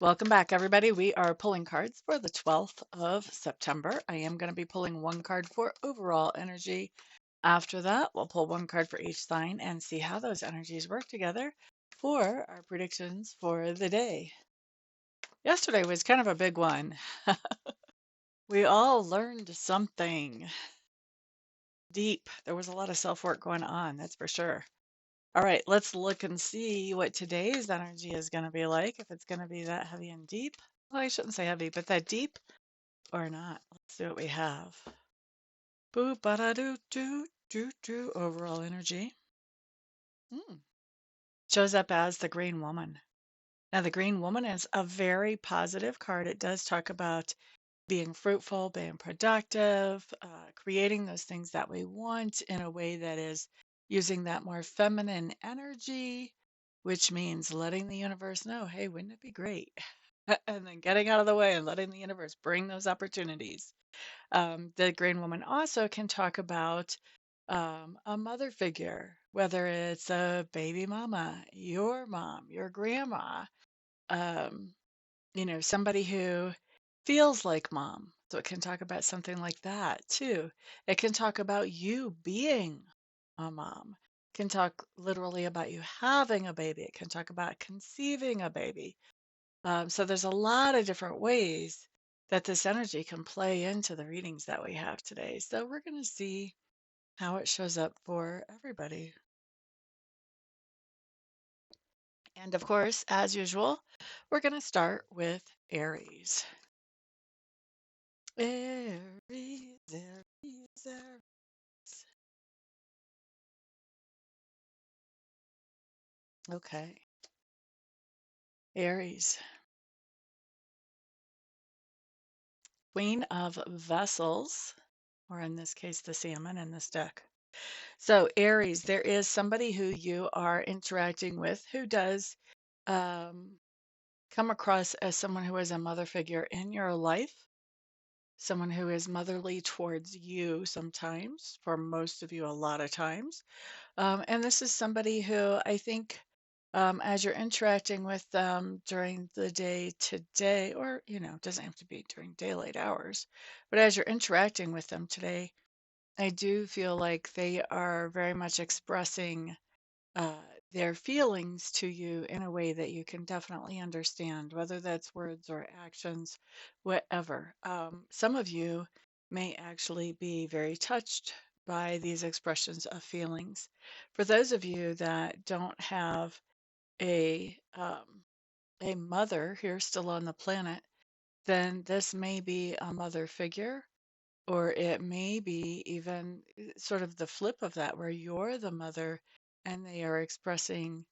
Welcome back, everybody. We are pulling cards for the 12th of September. I am going to be pulling one card for overall energy. After that, we'll pull one card for each sign and see how those energies work together for our predictions for the day. Yesterday was kind of a big one. We all learned something deep. There was a lot of self work going on, that's for sure. All right, let's look and see what today's energy is going to be like. If it's going to be that heavy and deep. Well, I shouldn't say heavy, but that deep or not. Let's see what we have. Boo ba da doo doo doo doo. Overall energy. Hmm. Shows up as the Green Woman. Now, the Green Woman is a very positive card. It does talk about being fruitful, being productive, creating those things that we want in a way that is using that more feminine energy, which means letting the universe know, hey, wouldn't it be great? And then getting out of the way and letting the universe bring those opportunities. The Green Woman also can talk about a mother figure, whether it's a baby mama, your grandma, um, somebody who feels like mom. So it can talk about something like that too. It can talk about you being a mom. It can talk literally about you having a baby. It can talk about conceiving a baby. So there's a lot of different ways that this energy can play into the readings that we have today. So we're going to see how it shows up for everybody. And of course, as usual, we're going to start with Aries. Aries, Aries, Aries. Okay, Aries, Queen of Vessels, or in this case, the salmon in this deck. So, Aries, there is somebody who you are interacting with who does um, come across as someone who is a mother figure in your life, someone who is motherly towards you sometimes, for most of you, a lot of times. And this is somebody who I think, as you're interacting with them during the day today, or, it doesn't have to be during daylight hours, but as you're interacting with them today, I do feel like they are very much expressing uh, their feelings to you in a way that you can definitely understand, whether that's words or actions, whatever. Some of you may actually be very touched by these expressions of feelings. For those of you that don't have a mother here still on the planet, then this may be a mother figure, or it may be even sort of the flip of that, where you're the mother and they are expressing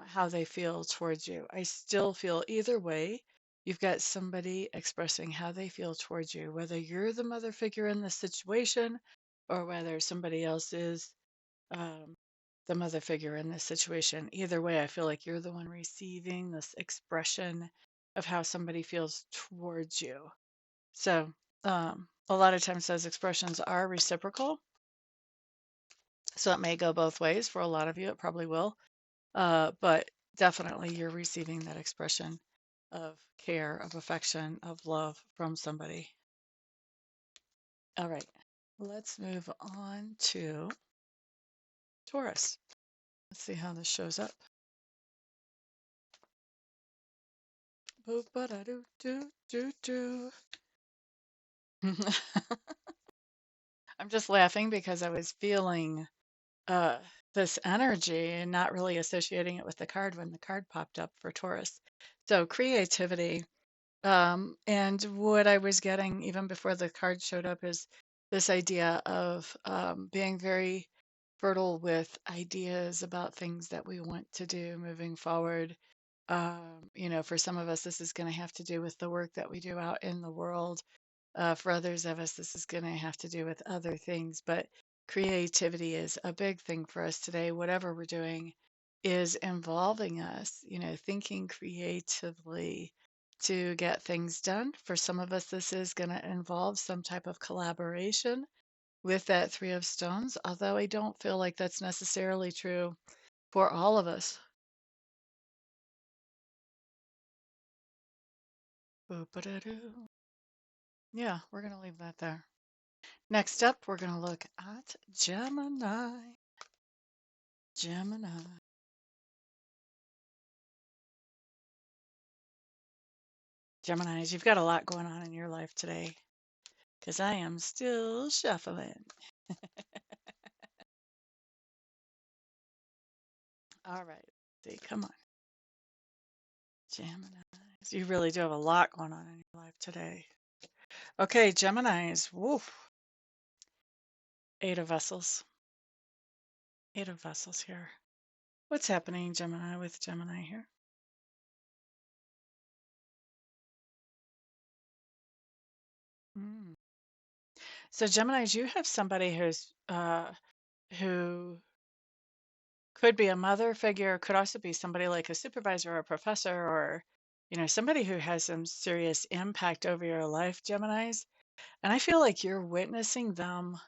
how they feel towards you. I still feel either way, you've got somebody expressing how they feel towards you, whether you're the mother figure in the situation or whether somebody else is um, the mother figure in this situation. Either way, I feel like you're the one receiving this expression of how somebody feels towards you. So, a lot of times those expressions are reciprocal. So it may go both ways. For a lot of you, it probably will. But definitely you're receiving that expression of care, of affection, of love from somebody. All right, let's move on to Taurus. Let's see how this shows up. Boop, ba-da-doo, doo, doo, doo. I'm just laughing because I was feeling uh, this energy and not really associating it with the card when the card popped up for Taurus. So creativity. And what I was getting even before the card showed up is this idea of being very fertile with ideas about things that we want to do moving forward. For some of us, this is going to have to do with the work that we do out in the world. For others of us, this is going to have to do with other things, but creativity is a big thing for us today. Whatever we're doing is involving us, thinking creatively to get things done. For some of us, this is going to involve some type of collaboration with that Three of Stones, although I don't feel like that's necessarily true for all of us. Boop-a-da-doo. Yeah, we're going to leave that there. Next up, we're going to look at Gemini. Gemini. Geminis, you've got a lot going on in your life today because I am still shuffling. All right. See, come on. Geminis. You really do have a lot going on in your life today. Okay, Geminis. Woof. Eight of Vessels. Eight of Vessels here. What's happening, Gemini, with Gemini here? Mm. So, Geminis, you have somebody who could be a mother figure, could also be somebody like a supervisor or a professor or, somebody who has some serious impact over your life, Geminis. And I feel like you're witnessing them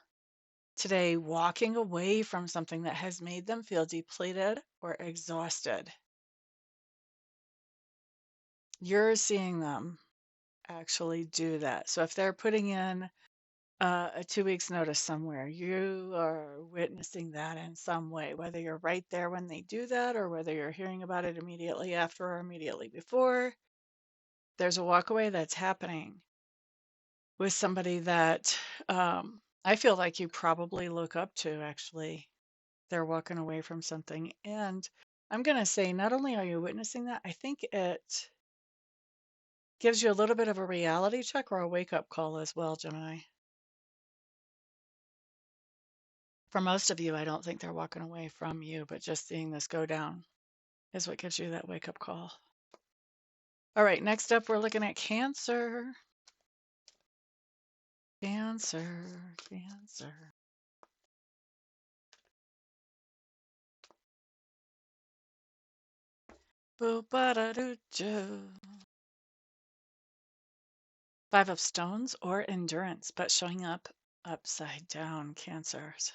today walking away from something that has made them feel depleted or exhausted. You're seeing them actually do that. So if they're putting in a 2 weeks notice somewhere, you are witnessing that in some way, whether you're right there when they do that or whether you're hearing about it immediately after or immediately before. There's a walkaway that's happening with somebody that I feel like you probably look up to, actually. They're walking away from something. And I'm going to say, not only are you witnessing that, I think it gives you a little bit of a reality check or a wake up call as well, Gemini. For most of you, I don't think they're walking away from you, but just seeing this go down is what gives you that wake up call. All right, next up, we're looking at Cancer. Cancer, Cancer. Boo-ba-da-doo-doo. Five of Stones or Endurance, but showing up upside down, Cancers.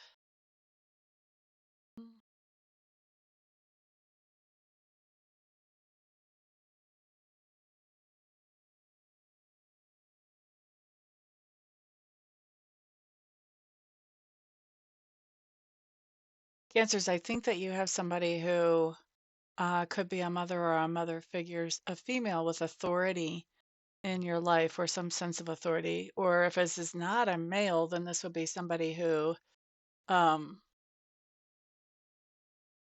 Cancers, I think that you have somebody who could be a mother or a mother figure, a female with authority in your life or some sense of authority. Or if this is not a male, then this would be somebody who um,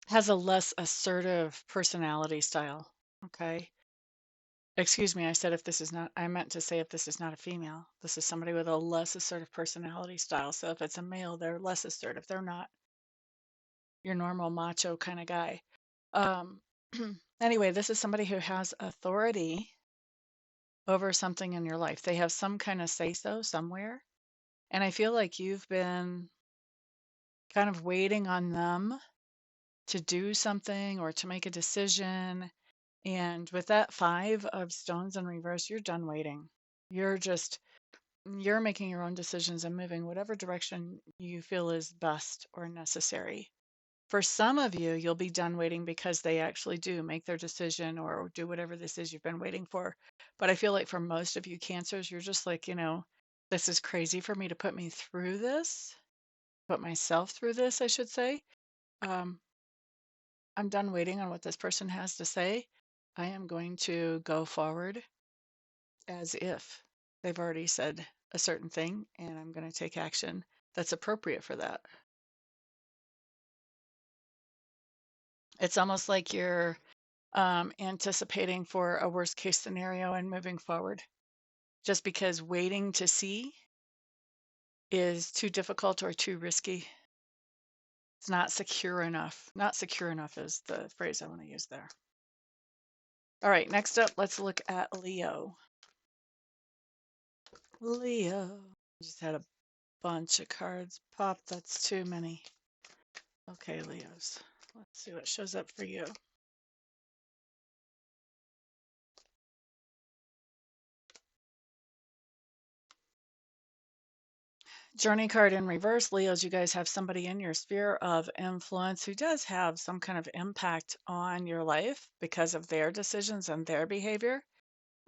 has a less assertive personality style. Okay. Excuse me, I said if this is not, I meant to say if this is not a female. This is somebody with a less assertive personality style. So if it's a male, they're less assertive. They're not your normal macho kind of guy. Um, anyway, this is somebody who has authority over something in your life. They have some kind of say so somewhere. And I feel like you've been kind of waiting on them to do something or to make a decision. And with that Five of Stones in reverse, you're done waiting. You're making your own decisions and moving whatever direction you feel is best or necessary. For some of you, you'll be done waiting because they actually do make their decision or do whatever this is you've been waiting for. But I feel like for most of you Cancers, you're just like, this is crazy for me to put me through this, put myself through this, I should say. Um, I'm done waiting on what this person has to say. I am going to go forward as if they've already said a certain thing, and I'm going to take action that's appropriate for that. It's almost like you're anticipating for a worst case scenario and moving forward. Just because waiting to see is too difficult or too risky. It's not secure enough. Not secure enough is the phrase I want to use there. All right, next up, let's look at Leo. Leo. Just had a bunch of cards pop. That's too many. Okay, Leos. Let's see what shows up for you. Journey card in reverse, Leos, you guys have somebody in your sphere of influence who does have some kind of impact on your life because of their decisions and their behavior.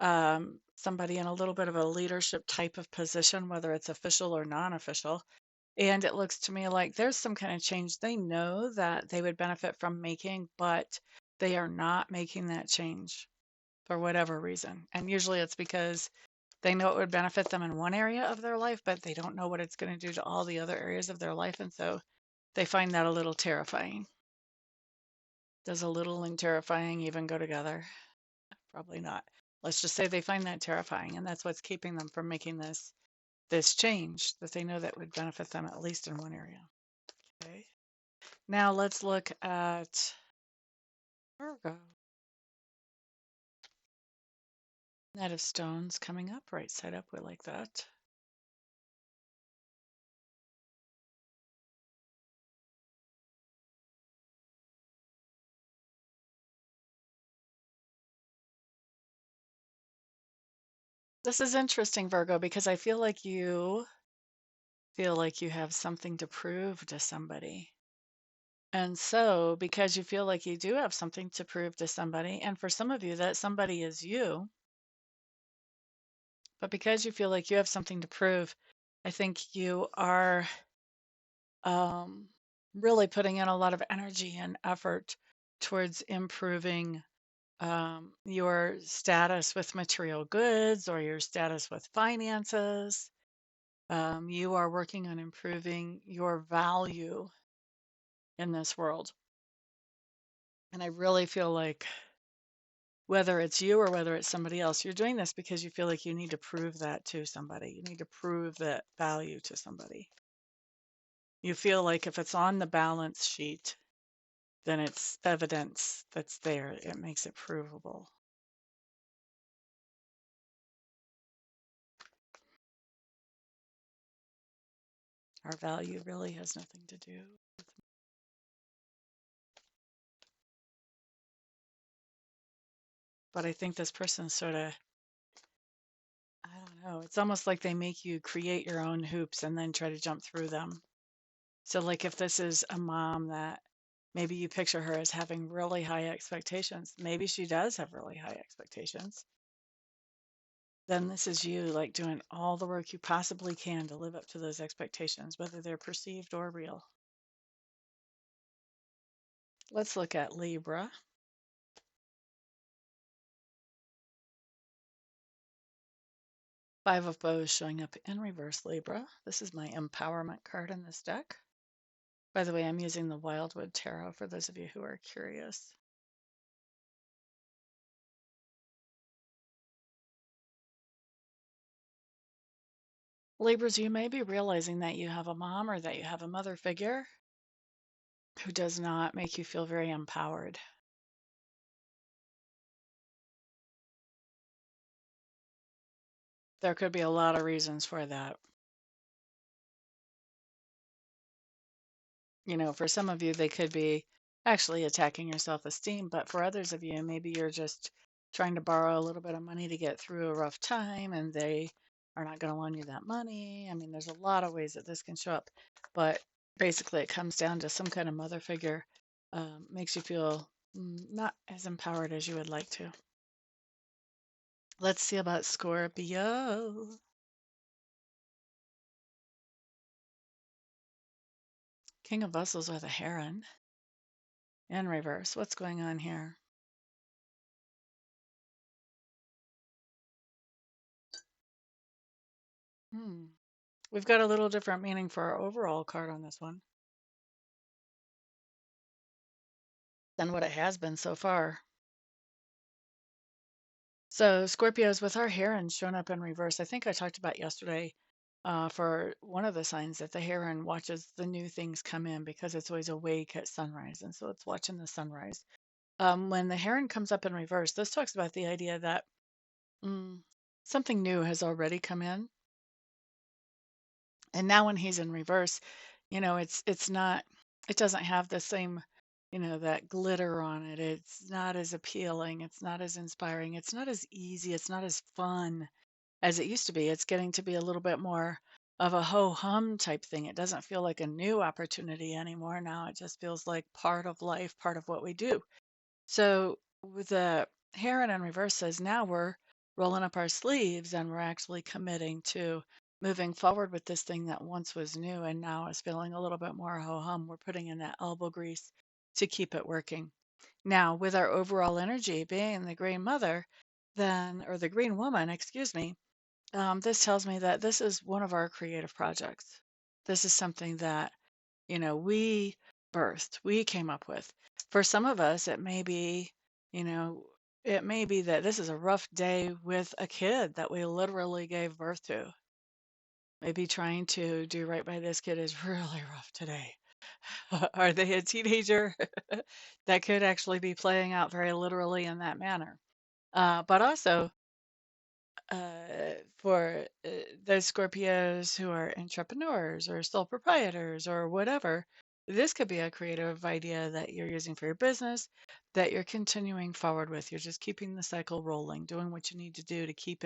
somebody in a little bit of a leadership type of position, whether it's official or non-official. And it looks to me like there's some kind of change they know that they would benefit from making, but they are not making that change for whatever reason. And usually it's because they know it would benefit them in one area of their life, but they don't know what it's going to do to all the other areas of their life. And so they find that a little terrifying. Does a little and terrifying even go together? Probably not. Let's just say they find that terrifying, and that's what's keeping them from making this change that they know that would benefit them at least in one area. Okay. Now let's look at Virgo. Knight of Stones coming up, right side up. We like that. This is interesting, Virgo, because I feel like you have something to prove to somebody. And so, because you feel like you do have something to prove to somebody, and for some of you, that somebody is you, but because you feel like you have something to prove, I think you are um, really putting in a lot of energy and effort towards improving your status with material goods or your status with finances. You are working on improving your value in this world. And I really feel like whether it's you or whether it's somebody else, you're doing this because you feel like you need to prove that to somebody. You need to prove that value to somebody. You feel like if it's on the balance sheet, then it's evidence that's there. It makes it provable. Our value really has nothing to do. But I think this person's sort of, I don't know, it's almost like they make you create your own hoops and then try to jump through them. So, like if this is a mom that maybe you picture her as having really high expectations, maybe she does have really high expectations. Then this is you like doing all the work you possibly can to live up to those expectations, whether they're perceived or real. Let's look at Libra. Five of Bows showing up in reverse, Libra. This is my empowerment card in this deck. By the way, I'm using the Wildwood Tarot for those of you who are curious. Libras, you may be realizing that you have a mom or that you have a mother figure who does not make you feel very empowered. There could be a lot of reasons for that. You know, for some of you, they could be actually attacking your self-esteem, but for others of you, maybe you're just trying to borrow a little bit of money to get through a rough time and they are not going to loan you that money. I mean, there's a lot of ways that this can show up, but basically it comes down to some kind of mother figure makes you feel not as empowered as you would like to. Let's see about Scorpio. King of Vessels with a heron in reverse. What's going on here? Hmm. We've got a little different meaning for our overall card on this one than what it has been so far. So Scorpios with our heron showing up in reverse. I think I talked about yesterday for one of the signs that the heron watches the new things come in because it's always awake at sunrise. And so it's watching the sunrise. When the heron comes up in reverse, this talks about the idea that mm, something new has already come in. And now when he's in reverse, it's not, it doesn't have the same, that glitter on it. It's not as appealing. It's not as inspiring. It's not as easy. It's not as fun as it used to be. It's getting to be a little bit more of a ho hum type thing. It doesn't feel like a new opportunity anymore. Now it just feels like part of life, part of what we do. So with the heron in reverse says now we're rolling up our sleeves and we're actually committing to moving forward with this thing that once was new and now is feeling a little bit more ho hum. We're putting in that elbow grease to keep it working. Now, with our overall energy being the green mother, then, or the green woman, excuse me, this tells me that this is one of our creative projects. This is something that, we birthed, we came up with. For some of us, it may be, you know, it may be that this is a rough day with a kid that we literally gave birth to. Maybe trying to do right by this kid is really rough today. Are they a teenager? That could actually be playing out very literally in that manner. But also, for those Scorpios who are entrepreneurs or sole proprietors or whatever, this could be a creative idea that you're using for your business that you're continuing forward with. You're just keeping the cycle rolling, doing what you need to do to keep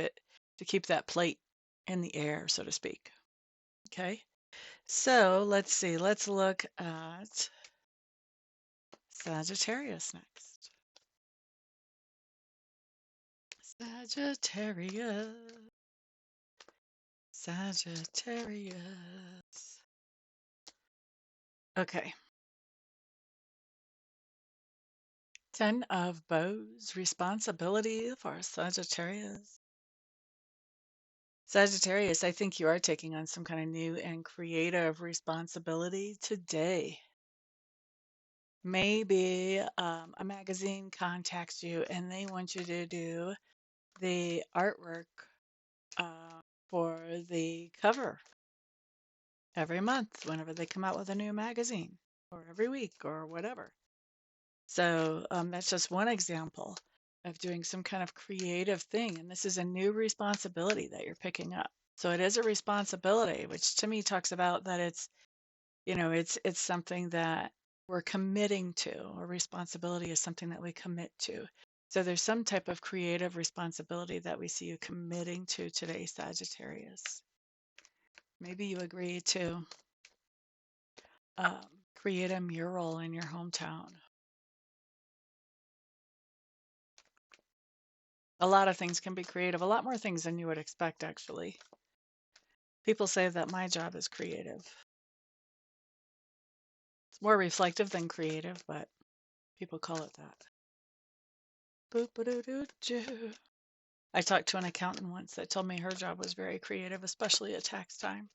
that plate in the air, so to speak. Okay. So let's see. Let's look at Sagittarius next. Sagittarius. Sagittarius. Okay. 10 of Bows, responsibility for Sagittarius. Sagittarius, I think you are taking on some kind of new and creative responsibility today. Maybe a magazine contacts you and they want you to do the artwork uh, for the cover every month whenever they come out with a new magazine, or every week, or whatever. So that's just one example of doing some kind of creative thing. And this is a new responsibility that you're picking up. So it is a responsibility, which to me talks about that it's something that we're committing to. A responsibility is something that we commit to. So there's some type of creative responsibility that we see you committing to today, Sagittarius. Maybe you agree to um, create a mural in your hometown. A lot of things can be creative, a lot more things than you would expect, actually. People say that my job is creative. It's more reflective than creative, but people call it that. Boop-a-doo-doo-doo. I talked to an accountant once that told me her job was very creative, especially at tax time,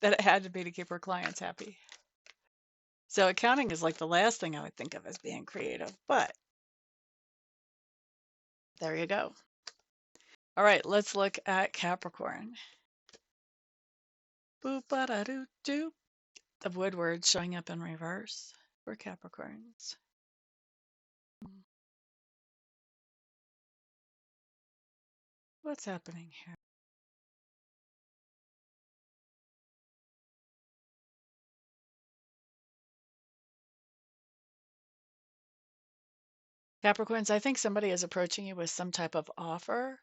that it had to be to keep her clients happy. So accounting is like the last thing I would think of as being creative, but there you go. All right, let's look at Capricorn. Boop-a-da-doo-doo. The Woodward showing up in reverse for Capricorns. What's happening here? Capricorns, I think somebody is approaching you with some type of offer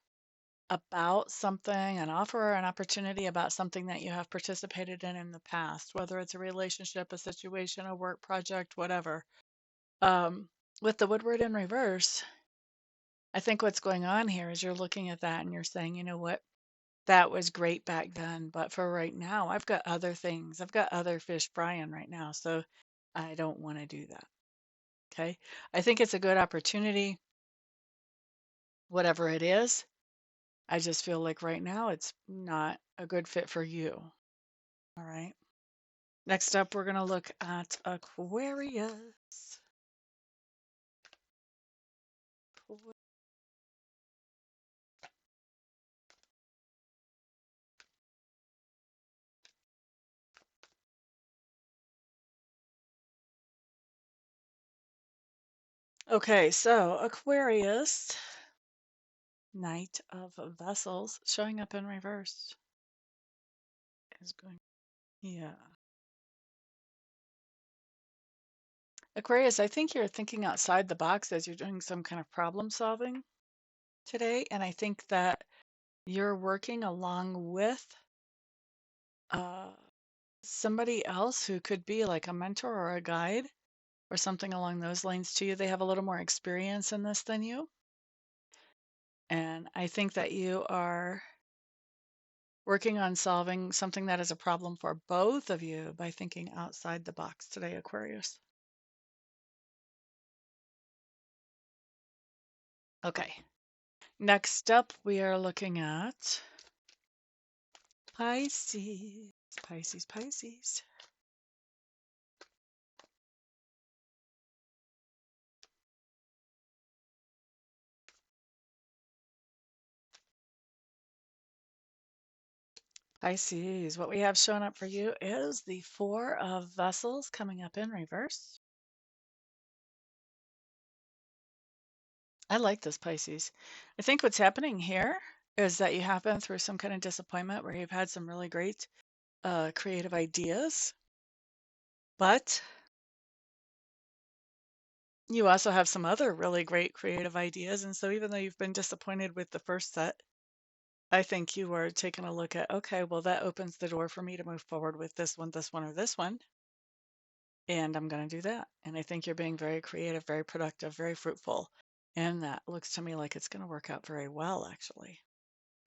about something, an offer or an opportunity about something that you have participated in the past, whether it's a relationship, a situation, a work project, whatever. Um, with the Woodward in reverse, I think what's going on here is you're looking at that and you're saying, you know what, that was great back then, but for right now, I've got other things. I've got other fish frying right now, so I don't want to do that. Okay. I think it's a good opportunity, whatever it is. I just feel like right now it's not a good fit for you. All right. Next up, we're going to look at Aquarius. Okay, so Aquarius, Knight of Vessels, showing up in reverse. Is going, yeah. Aquarius, I think you're thinking outside the box as you're doing some kind of problem solving today. And I think that you're working along with uh, somebody else who could be like a mentor or a guide or something along those lines to you. They have a little more experience in this than you. And I think that you are working on solving something that is a problem for both of you by thinking outside the box today, Aquarius. Okay. Next up, we are looking at Pisces. Pisces, Pisces. Pisces, what we have showing up for you is the Four of Vessels coming up in reverse. I like this, Pisces. I think what's happening here is that you have been through some kind of disappointment where you've had some really great creative ideas, but you also have some other really great creative ideas. And so even though you've been disappointed with the first set, I think you are taking a look at, okay, well, that opens the door for me to move forward with this one, or this one. And I'm going to do that. And I think you're being very creative, very productive, very fruitful. And that looks to me like it's going to work out very well, actually.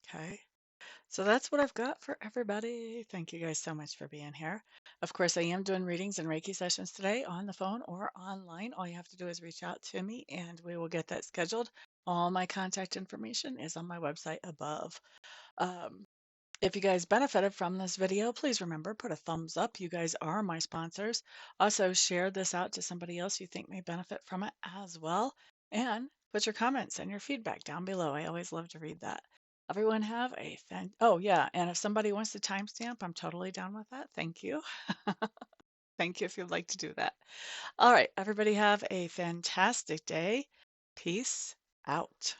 Okay. So that's what I've got for everybody. Thank you guys so much for being here. Of course, I am doing readings and Reiki sessions today on the phone or online. All you have to do is reach out to me and we will get that scheduled. All my contact information is on my website above. Um, if you guys benefited from this video, please remember, put a thumbs up. You guys are my sponsors. Also, share this out to somebody else you think may benefit from it as well. And put your comments and your feedback down below. I always love to read that. Everyone have a oh yeah, and if somebody wants to timestamp, I'm totally down with that. Thank you. Thank you if you'd like to do that. All right, everybody have a fantastic day. Peace out.